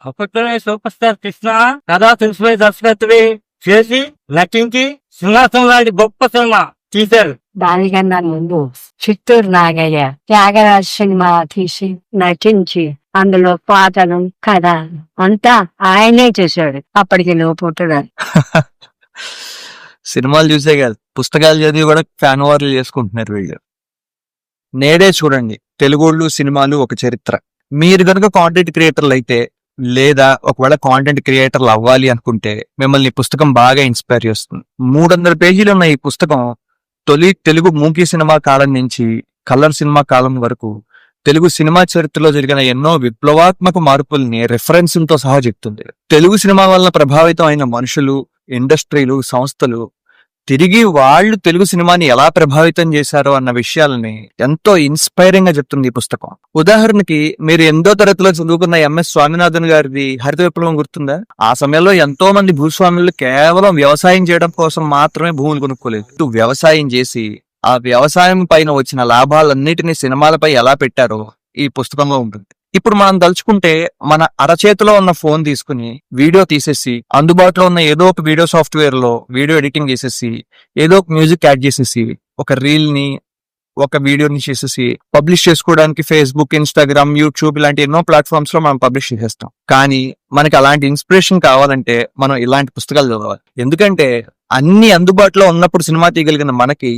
అప్పట్లోనే super star Krishna కథా తెలిసిపోయి దర్శకత్వే చేసి నటించి సింహాసనం లాంటి గొప్ప సినిమా తీశారు. దానికన్నా ముందు చిత్తూరు నాగయ్య త్యాగరాజ సినిమా తీసి నటించి అందులో పాటలు కథ అంతా ఆయనే చేశాడు. అప్పటికి నువ్వు పుట్టడాలి. సినిమాలు చూసే కాదు, పుస్తకాలు చదివి కూడా ఫ్యాన్ వార్లు చేసుకుంటున్నారు వీళ్ళు. నేడే చూడండి తెలుగుళ్ళు సినిమాలు ఒక చరిత్ర. మీరు కనుక కాంటెంట్ క్రియేటర్లు అయితే, లేదా ఒకవేళ కాంటెంట్ క్రియేటర్లు అవ్వాలి అనుకుంటే మిమ్మల్ని పుస్తకం బాగా ఇన్స్పైర్ చేస్తుంది. 300 పేజీలు ఉన్న ఈ పుస్తకం తొలి తెలుగు మూకీ సినిమా కాలం నుంచి కలర్ సినిమా కాలం వరకు తెలుగు సినిమా చరిత్రలో జరిగిన ఎన్నో విప్లవాత్మక మార్పుల్ని రెఫరెన్స్లతో సహా చెప్తుంది. తెలుగు సినిమా వలన ప్రభావితం అయిన మనుషులు, ఇండస్ట్రీలు, సంస్థలు తిరిగి వాళ్ళు తెలుగు సినిమాని ఎలా ప్రభావితం చేశారో అన్న విషయాలని ఎంతో ఇన్స్పైరింగ్ గా చెప్తుంది ఈ పుస్తకం. ఉదాహరణకి మీరు 8వ తరగతిలో చదువుకున్న ఎంఎస్ స్వామినాథన్ గారిది హరిత విప్లవం గుర్తుందా? ఆ సమయంలో ఎంతో మంది భూస్వాములు కేవలం వ్యవసాయం చేయడం కోసం మాత్రమే భూములు కొనుక్కోలేదు. వ్యవసాయం చేసి ఆ వ్యవసాయం పైన వచ్చిన లాభాలన్నిటినీ సినిమాలపై ఎలా పెట్టారో ఈ పుస్తకంలో ఉంటుంది. ఇప్పుడు మనం తలుచుకుంటే మన అరచేతిలో ఉన్న ఫోన్ తీసుకుని వీడియో తీసేసి, అందుబాటులో ఉన్న ఏదో ఒక వీడియో సాఫ్ట్వేర్ లో వీడియో ఎడిటింగ్ చేసేసి, ఏదో ఒక మ్యూజిక్ యాడ్ చేసేసి, ఒక రీల్ ని, ఒక వీడియోని చేసేసి పబ్లిష్ చేసుకోవడానికి ఫేస్బుక్, ఇన్స్టాగ్రామ్, యూట్యూబ్ ఇలాంటి ఎన్నో ప్లాట్ఫామ్స్ లో మనం పబ్లిష్ చేసేస్తాం. కానీ మనకి అలాంటి ఇన్స్పిరేషన్ కావాలంటే మనం ఇలాంటి పుస్తకాలు చదవాలి. ఎందుకంటే అన్ని అందుబాటులో ఉన్నప్పుడు సినిమా తీయగలిగిన మనకి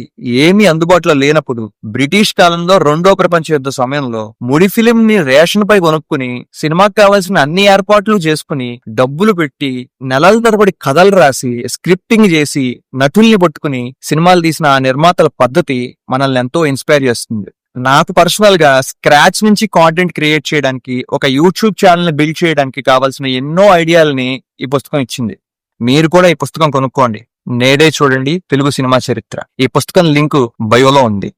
ఏమీ అందుబాటులో లేనప్పుడు, బ్రిటిష్ కాలంలో 2వ ప్రపంచ యుద్ధ సమయంలో ముడి ఫిలిం ని రేషన్ పై కొనుక్కుని సినిమాకి కావాల్సిన అన్ని ఏర్పాట్లు చేసుకుని డబ్బులు పెట్టి నెలల తరబడి కథలు రాసి స్క్రిప్టింగ్ చేసి నటుల్ని పట్టుకుని సినిమాలు తీసిన ఆ నిర్మాతల పద్ధతి మనల్ని ఎంతో ఇన్స్పైర్ చేస్తుంది. నాకు పర్సనల్ గా స్క్రాచ్ నుంచి కాంటెంట్ క్రియేట్ చేయడానికి, ఒక యూట్యూబ్ ఛానల్ ని బిల్డ్ చేయడానికి కావాల్సిన ఎన్నో ఐడియాలని ఈ పుస్తకం ఇచ్చింది. మీరు కూడా ఈ పుస్తకం కొనుక్కోండి. నేడే చూడండి తెలుగు సినిమా చరిత్ర. ఈ పుస్తకం లింకు బయోలో ఉంది.